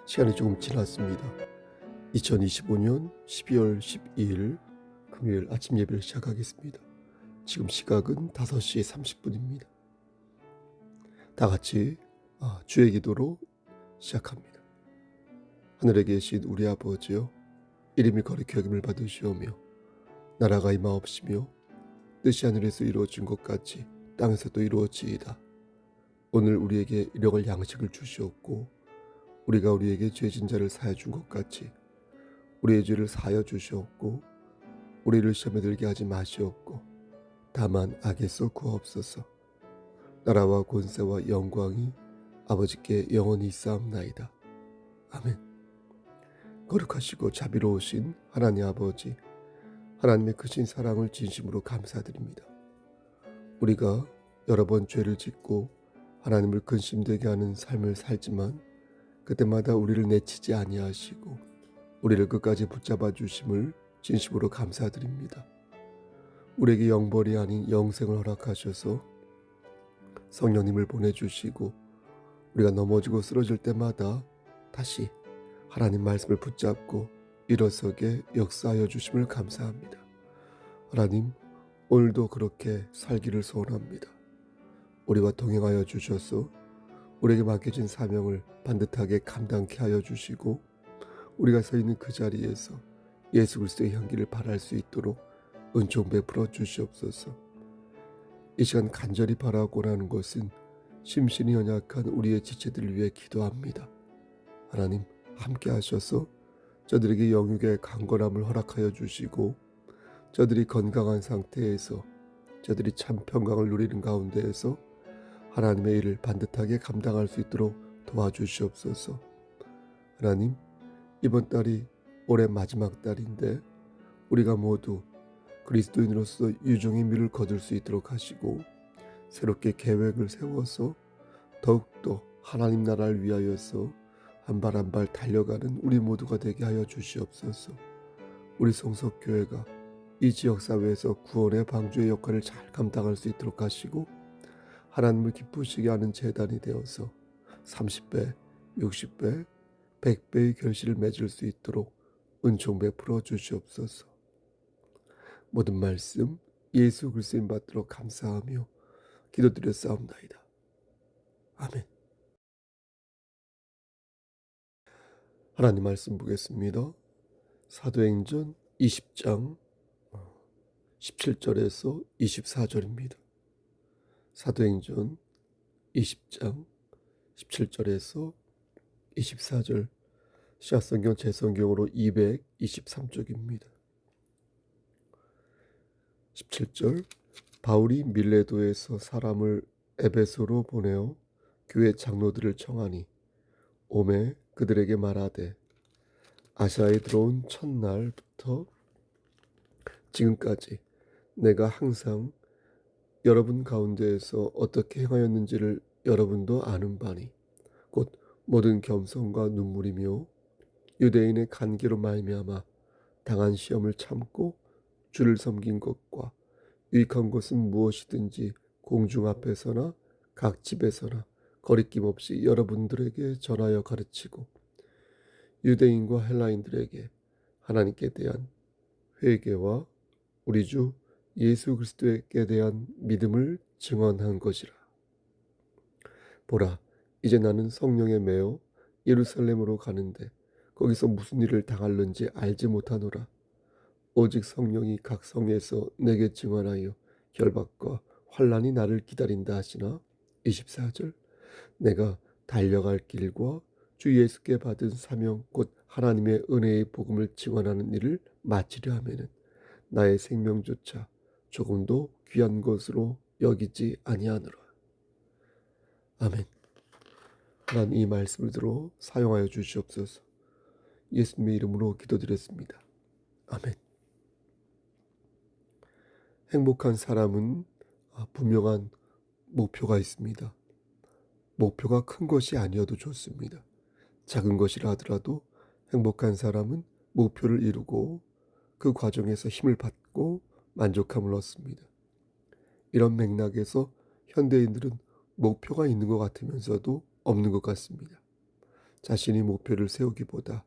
시간이 조금 지났습니다. 2025년 12월 12일 금요일 아침 예배를 시작하겠습니다. 지금 시각은 5시 30분입니다. 다 같이 주의 기도로 시작합니다. 하늘에 계신 우리 아버지여, 이름이 거룩히 여김을 받으시오며 나라가 임하옵시며 뜻이 하늘에서 이루어진 것 같이 땅에서도 이루어지이다. 오늘 우리에게 일용할 양식을 주시옵고 우리가 우리에게 죄진 자를 사하여 준 것 같이 우리의 죄를 사하여 주시옵고 우리를 시험에 들게 하지 마시옵고 다만 악에서 구하옵소서. 나라와 권세와 영광이 아버지께 영원히 있사옵나이다. 아멘. 거룩하시고 자비로우신 하나님 아버지, 하나님의 크신 사랑을 진심으로 감사드립니다. 우리가 여러 번 죄를 짓고 하나님을 근심되게 하는 삶을 살지만 그때마다 우리를 내치지 아니하시고 우리를 끝까지 붙잡아 주심을 진심으로 감사드립니다. 우리에게 영벌이 아닌 영생을 허락하셔서 성령님을 보내주시고 우리가 넘어지고 쓰러질 때마다 다시 하나님 말씀을 붙잡고 일어서게 역사하여 주심을 감사합니다. 하나님, 오늘도 그렇게 살기를 소원합니다. 우리와 동행하여 주셔서 우리에게 맡겨진 사명을 반듯하게 감당케 하여 주시고 우리가 서 있는 그 자리에서 예수 그리스도의 향기를 발할 수 있도록 은총 베풀어 주시옵소서. 이 시간 간절히 바라고 하는 것은 심신이 연약한 우리의 지체들을 위해 기도합니다. 하나님, 함께 하셔서 저들에게 영육의 강건함을 허락하여 주시고 저들이 건강한 상태에서 저들이 참 평강을 누리는 가운데에서 하나님의 일을 반듯하게 감당할 수 있도록 도와주시옵소서. 하나님, 이번 달이 올해 마지막 달인데 우리가 모두 그리스도인으로서 유종의 미를 거둘 수 있도록 하시고 새롭게 계획을 세워서 더욱더 하나님 나라를 위하여서 한 발 한 발 달려가는 우리 모두가 되게 하여 주시옵소서. 우리 성석교회가 이 지역사회에서 구원의 방주의 역할을 잘 감당할 수 있도록 하시고 하나님을 기쁘시게 하는 재단이 되어서 30배, 60배, 100배의 결실을 맺을 수 있도록 은총 베풀어 주시옵소서. 모든 말씀 예수 그리스도인 받도록 감사하며 기도드렸사옵나이다. 아멘. 하나님 말씀 보겠습니다. 사도행전 20장 17절에서 24절입니다. 사도행전 20장 17절에서 24절, 시각성경 제성경으로 223쪽입니다. 17절, 바울이 밀레도에서 사람을 에베소로 보내어 교회 장로들을 청하니 오매 그들에게 말하되 아시아에 들어온 첫날부터 지금까지 내가 항상 여러분 가운데에서 어떻게 행하였는지를 여러분도 아는 바니 곧 모든 겸손과 눈물이며 유대인의 간계로 말미암아 당한 시험을 참고 주를 섬긴 것과 유익한 것은 무엇이든지 공중 앞에서나 각 집에서나 거리낌 없이 여러분들에게 전하여 가르치고 유대인과 헬라인들에게 하나님께 대한 회개와 우리 주 예수 그리스도께 대한 믿음을 증언한 것이라. 보라, 이제 나는 성령에 매어 예루살렘으로 가는데 거기서 무슨 일을 당할는지 알지 못하노라. 오직 성령이 각 성에서 내게 증언하여 결박과 환난이 나를 기다린다 하시나. 24절, 내가 달려갈 길과 주 예수께 받은 사명 곧 하나님의 은혜의 복음을 증언하는 일을 마치려 하면은 나의 생명조차 조금도 귀한 것으로 여기지 아니하노라. 아멘. 하나님, 이 말씀을 들어 사용하여 주시옵소서. 예수님의 이름으로 기도드렸습니다. 아멘. 행복한 사람은 분명한 목표가 있습니다. 목표가 큰 것이 아니어도 좋습니다. 작은 것이라 하더라도 행복한 사람은 목표를 이루고 그 과정에서 힘을 받고 만족함을 얻습니다. 이런 맥락에서 현대인들은 목표가 있는 것 같으면서도 없는 것 같습니다. 자신이 목표를 세우기보다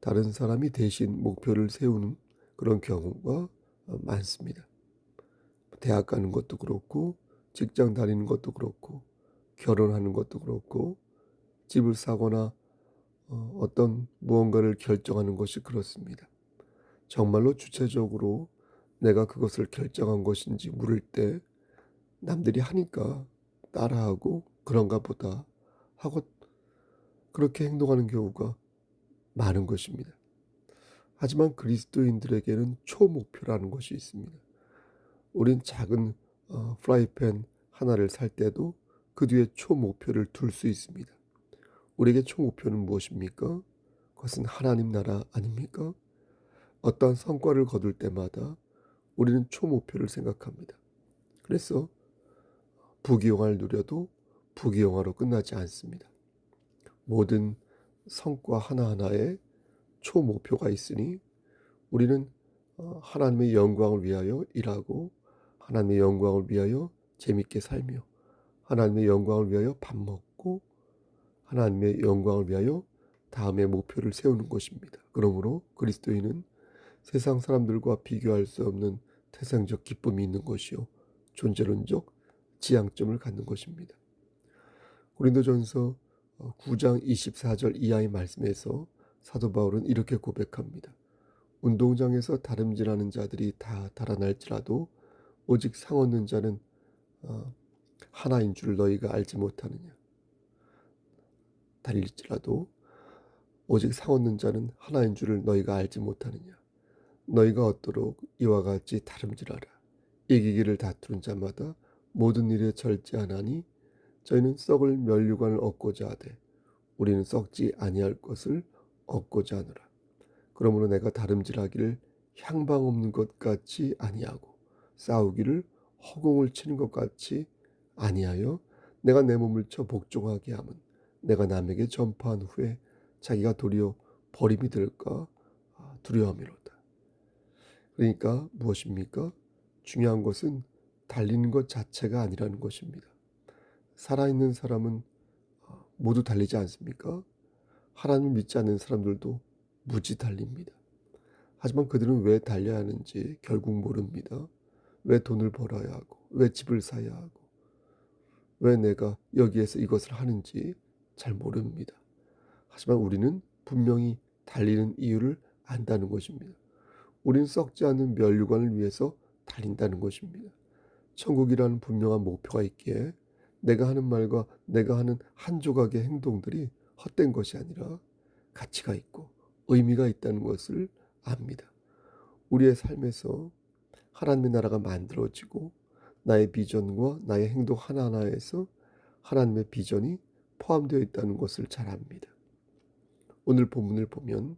다른 사람이 대신 목표를 세우는 그런 경우가 많습니다. 대학 가는 것도 그렇고, 직장 다니는 것도 그렇고, 결혼하는 것도 그렇고, 집을 사거나 어떤 무언가를 결정하는 것이 그렇습니다. 정말로 주체적으로 내가 그것을 결정한 것인지 물을 때 남들이 하니까 따라하고 그런가 보다 하고 그렇게 행동하는 경우가 많은 것입니다. 하지만 그리스도인들에게는 초목표라는 것이 있습니다. 우린 작은 프라이팬 하나를 살 때도 그 뒤에 초목표를 둘 수 있습니다. 우리에게 초목표는 무엇입니까? 그것은 하나님 나라 아닙니까? 어떠한 성과를 거둘 때마다 우리는 초목표를 생각합니다. 그래서 부귀영화를 누려도 부귀영화로 끝나지 않습니다. 모든 성과 하나하나에 초목표가 있으니 우리는 하나님의 영광을 위하여 일하고 하나님의 영광을 위하여 재밌게 살며 하나님의 영광을 위하여 밥 먹고 하나님의 영광을 위하여 다음의 목표를 세우는 것입니다. 그러므로 그리스도인은 세상 사람들과 비교할 수 없는 태생적 기쁨이 있는 것이요 존재론적 지향점을 갖는 것입니다. 고린도전서 9장 24절 이하의 말씀에서 사도 바울은 이렇게 고백합니다. 운동장에서 다름질하는 자들이 다 달아날지라도 오직 상 얻는 자는 하나인 줄 너희가 알지 못하느냐. 달릴지라도 오직 상 얻는 자는 하나인 줄을 너희가 알지 못하느냐. 너희가 얻도록 이와 같이 다름질하라. 이기기를 다투는 자마다 모든 일에 절제하나니 저희는 썩을 면류관을 얻고자 하되 우리는 썩지 아니할 것을 얻고자 하노라. 그러므로 내가 다름질하기를 향방 없는 것 같이 아니하고 싸우기를 허공을 치는 것 같이 아니하여 내가 내 몸을 쳐 복종하게 함은 내가 남에게 전파한 후에 자기가 도리어 버림이 될까 두려움이로다. 그러니까 무엇입니까? 중요한 것은 달리는 것 자체가 아니라는 것입니다. 살아있는 사람은 모두 달리지 않습니까? 하나님을 믿지 않는 사람들도 무지 달립니다. 하지만 그들은 왜 달려야 하는지 결국 모릅니다. 왜 돈을 벌어야 하고 왜 집을 사야 하고 왜 내가 여기에서 이것을 하는지 잘 모릅니다. 하지만 우리는 분명히 달리는 이유를 안다는 것입니다. 우리는 썩지 않는 면류관을 위해서 달린다는 것입니다. 천국이라는 분명한 목표가 있기에 내가 하는 말과 내가 하는 한 조각의 행동들이 헛된 것이 아니라 가치가 있고 의미가 있다는 것을 압니다. 우리의 삶에서 하나님의 나라가 만들어지고 나의 비전과 나의 행동 하나하나에서 하나님의 비전이 포함되어 있다는 것을 잘 압니다. 오늘 본문을 보면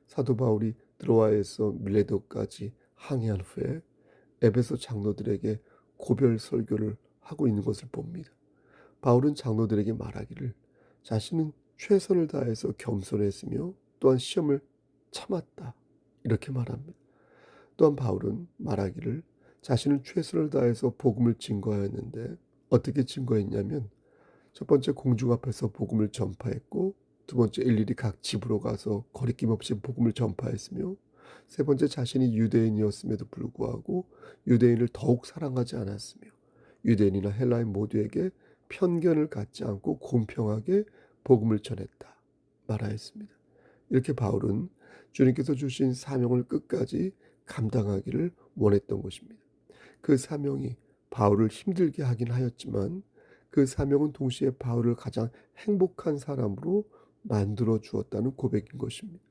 사도 바울이 드로아에서 밀레도까지 항해한 후에 에베소 장로들에게 고별 설교를 하고 있는 것을 봅니다. 바울은 장로들에게 말하기를 자신은 최선을 다해서 겸손했으며 또한 시험을 참았다 이렇게 말합니다. 또한 바울은 말하기를 자신은 최선을 다해서 복음을 증거하였는데 어떻게 증거했냐면 첫 번째 공중 앞에서 복음을 전파했고 두 번째 일일이 각 집으로 가서 거리낌 없이 복음을 전파했으며 세 번째 자신이 유대인이었음에도 불구하고 유대인을 더욱 사랑하지 않았으며 유대인이나 헬라인 모두에게 편견을 갖지 않고 공평하게 복음을 전했다 말하였습니다. 이렇게 바울은 주님께서 주신 사명을 끝까지 감당하기를 원했던 것입니다. 그 사명이 바울을 힘들게 하긴 하였지만 그 사명은 동시에 바울을 가장 행복한 사람으로 만들어 주었다는 고백인 것입니다.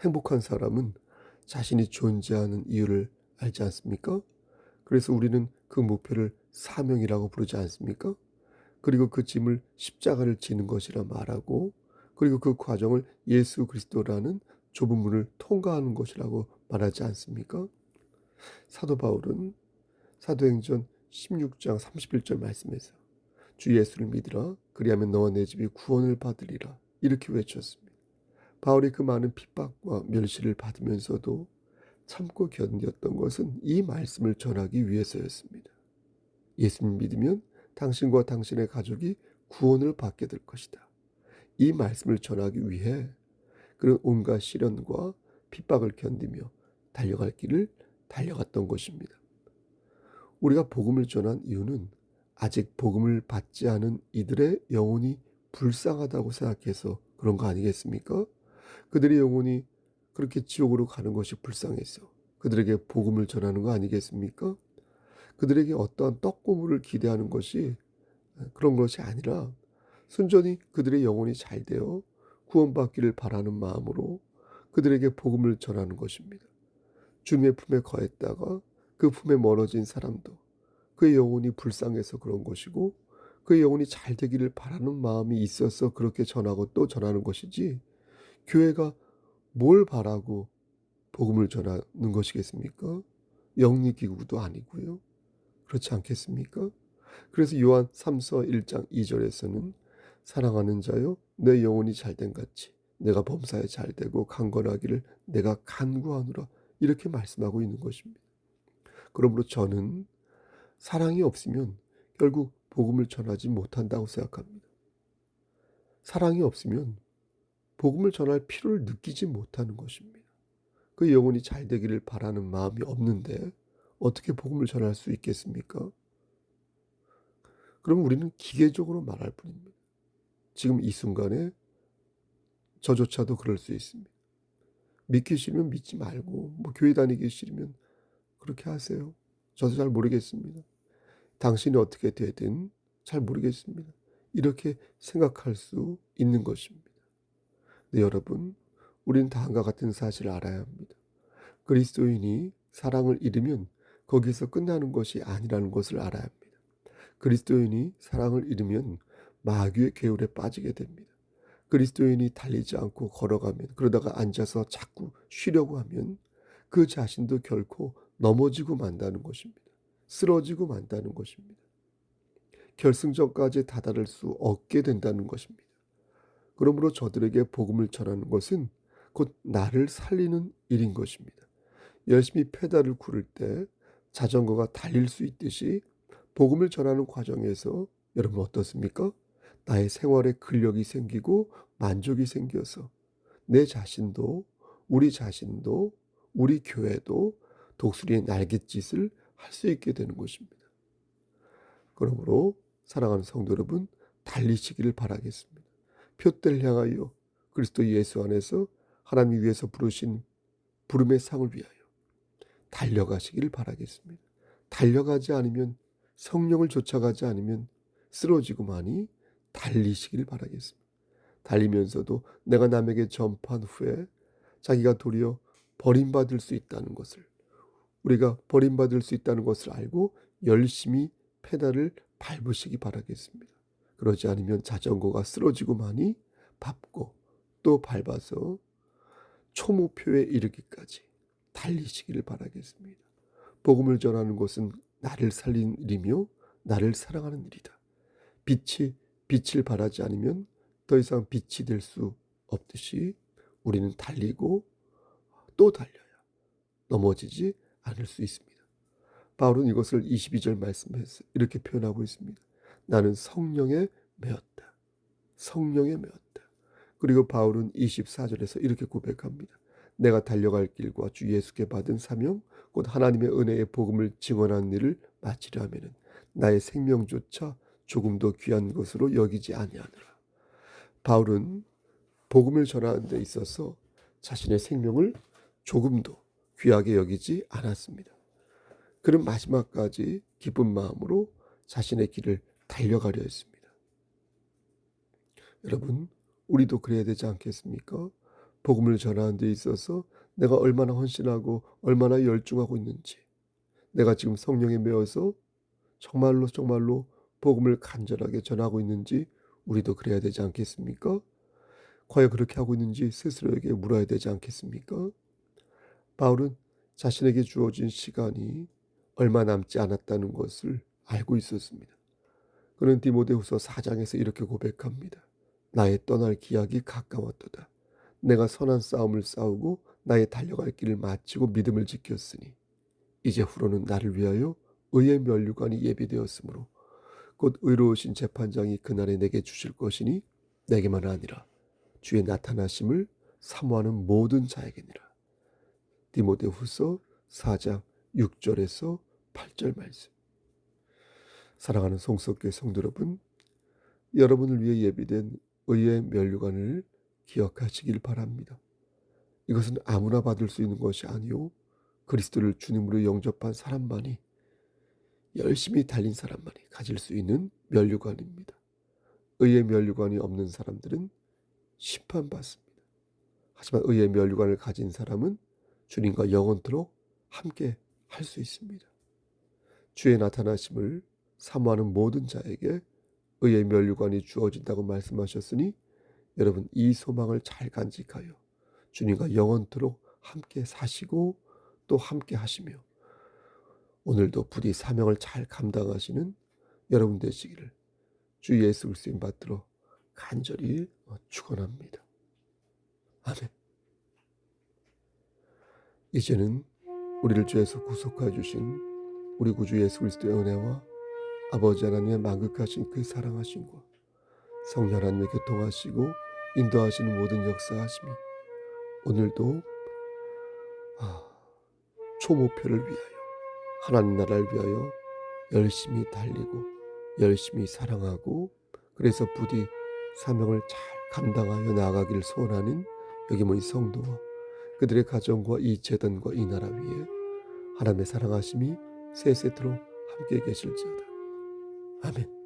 행복한 사람은 자신이 존재하는 이유를 알지 않습니까? 그래서 우리는 그 목표를 사명이라고 부르지 않습니까? 그리고 그 짐을 십자가를 지는 것이라 말하고 그리고 그 과정을 예수 그리스도라는 좁은 문을 통과하는 것이라고 말하지 않습니까? 사도 바울은 사도행전 16장 31절 말씀에서 주 예수를 믿으라 그리하면 너와 내 집이 구원을 받으리라 이렇게 외쳤습니다. 바울이 그 많은 핍박과 멸시를 받으면서도 참고 견뎠던 것은 이 말씀을 전하기 위해서였습니다. 예수님 믿으면 당신과 당신의 가족이 구원을 받게 될 것이다. 이 말씀을 전하기 위해 그는 온갖 시련과 핍박을 견디며 달려갈 길을 달려갔던 것입니다. 우리가 복음을 전한 이유는 아직 복음을 받지 않은 이들의 영혼이 불쌍하다고 생각해서 그런 거 아니겠습니까? 그들의 영혼이 그렇게 지옥으로 가는 것이 불쌍해서 그들에게 복음을 전하는 거 아니겠습니까? 그들에게 어떠한 떡고물을 기대하는 것이 그런 것이 아니라 순전히 그들의 영혼이 잘 되어 구원받기를 바라는 마음으로 그들에게 복음을 전하는 것입니다. 주님의 품에 거했다가 그 품에 멀어진 사람도 그의 영혼이 불쌍해서 그런 것이고 그의 영혼이 잘 되기를 바라는 마음이 있어서 그렇게 전하고 또 전하는 것이지, 교회가 뭘 바라고 복음을 전하는 것이겠습니까? 영리기구도 아니고요. 그렇지 않겠습니까? 그래서 요한 3서 1장 2절에서는 사랑하는 자여 내 영혼이 잘된 같이 내가 범사에 잘되고 강건하기를 내가 간구하노라, 이렇게 말씀하고 있는 것입니다. 그러므로 저는 사랑이 없으면 결국 복음을 전하지 못한다고 생각합니다. 사랑이 없으면 복음을 전할 필요를 느끼지 못하는 것입니다. 그 영혼이 잘 되기를 바라는 마음이 없는데 어떻게 복음을 전할 수 있겠습니까? 그럼 우리는 기계적으로 말할 뿐입니다. 지금 이 순간에 저조차도 그럴 수 있습니다. 믿기 싫으면 믿지 말고, 교회 다니기 싫으면 그렇게 하세요. 저도 잘 모르겠습니다. 당신이 어떻게 되든 잘 모르겠습니다. 이렇게 생각할 수 있는 것입니다. 네, 여러분, 우리는 다음과 같은 사실을 알아야 합니다. 그리스도인이 사랑을 잃으면 거기서 끝나는 것이 아니라는 것을 알아야 합니다. 그리스도인이 사랑을 잃으면 마귀의 계율에 빠지게 됩니다. 그리스도인이 달리지 않고 걸어가면, 그러다가 앉아서 자꾸 쉬려고 하면 그 자신도 결코 넘어지고 만다는 것입니다. 쓰러지고 만다는 것입니다. 결승점까지 다다를 수 없게 된다는 것입니다. 그러므로 저들에게 복음을 전하는 것은 곧 나를 살리는 일인 것입니다. 열심히 페달을 구를 때 자전거가 달릴 수 있듯이 복음을 전하는 과정에서 여러분 어떻습니까? 나의 생활에 근력이 생기고 만족이 생겨서 내 자신도, 우리 자신도, 우리 교회도 독수리의 날갯짓을 할 수 있게 되는 것입니다. 그러므로 사랑하는 성도 여러분, 달리시기를 바라겠습니다. 표대를 향하여 그리스도 예수 안에서 하나님 위에서 부르신 부름의 상을 위하여 달려가시기를 바라겠습니다. 달려가지 않으면, 성령을 쫓아가지 않으면 쓰러지고만이 달리시기를 바라겠습니다. 달리면서도 내가 남에게 전파한 후에 자기가 도리어 버림받을 수 있다는 것을, 우리가 버림받을 수 있다는 것을 알고 열심히 페달을 밟으시기 바라겠습니다. 그러지 않으면 자전거가 쓰러지고만이 밟고 또 밟아서 초목표에 이르기까지 달리시기를 바라겠습니다. 복음을 전하는 것은 나를 살리는 일이며 나를 사랑하는 일이다. 빛을 발하지 않으면 더 이상 빛이 될 수 없듯이 우리는 달리고 또 달려야 넘어지지 않을 수 있습니다. 바울은 이것을 22절 말씀에서 이렇게 표현하고 있습니다. 나는 성령에 매었다. 성령에 매었다. 그리고 바울은 24절에서 이렇게 고백합니다. 내가 달려갈 길과 주 예수께 받은 사명, 곧 하나님의 은혜의 복음을 증언하는 일을 마치려 하면은 나의 생명조차 조금도 귀한 것으로 여기지 아니하노라. 바울은 복음을 전하는 데 있어서 자신의 생명을 조금도 귀하게 여기지 않았습니다. 그는 마지막까지 기쁜 마음으로 자신의 길을 달려가려 했습니다. 여러분, 우리도 그래야 되지 않겠습니까? 복음을 전하는 데 있어서 내가 얼마나 헌신하고 얼마나 열중하고 있는지, 내가 지금 성령에 매어서 정말로 복음을 간절하게 전하고 있는지 우리도 그래야 되지 않겠습니까? 과연 그렇게 하고 있는지 스스로에게 물어야 되지 않겠습니까? 바울은 자신에게 주어진 시간이 얼마 남지 않았다는 것을 알고 있었습니다. 그는 디모데후서 4장에서 이렇게 고백합니다. 나의 떠날 기약이 가까웠도다. 내가 선한 싸움을 싸우고 나의 달려갈 길을 마치고 믿음을 지켰으니 이제 후로는 나를 위하여 의의 면류관이 예비되었으므로 곧 의로우신 재판장이 그날에 내게 주실 것이니 내게만 아니라 주의 나타나심을 사모하는 모든 자에게니라. 디모데후서 4장 6절에서 8절 말씀. 사랑하는 송석교회 성도 여러분, 여러분을 위해 예비된 의의 면류관을 기억하시길 바랍니다. 이것은 아무나 받을 수 있는 것이 아니요 그리스도를 주님으로 영접한 사람만이, 열심히 달린 사람만이 가질 수 있는 면류관입니다. 의의 면류관이 없는 사람들은 심판받습니다. 하지만 의의 면류관을 가진 사람은 주님과 영원토록 함께 할 수 있습니다. 주의 나타나심을 사모하는 모든 자에게 의의 면류관이 주어진다고 말씀하셨으니, 여러분 이 소망을 잘 간직하여 주님과 영원토록 함께 사시고 또 함께 하시며 오늘도 부디 사명을 잘 감당하시는 여러분 되시기를 주 예수 그리스도인 받들어 간절히 축원합니다. 아멘. 이제는 우리를 죄에서 구속하여 주신 우리 구주 예수 그리스도의 은혜와 아버지 하나님의 만극하신 그 사랑하심과 성령 하나님의 교통하시고 인도하시는 모든 역사하심이 오늘도 초목표를 위하여, 하나님 나라를 위하여 열심히 달리고 열심히 사랑하고, 그래서 부디 사명을 잘 감당하여 나아가기를 소원하는 여기 모인 성도와 그들의 가정과 이 재단과 이 나라 위에 하나님의 사랑하심이 세세토록 함께 계실지어다. 아멘.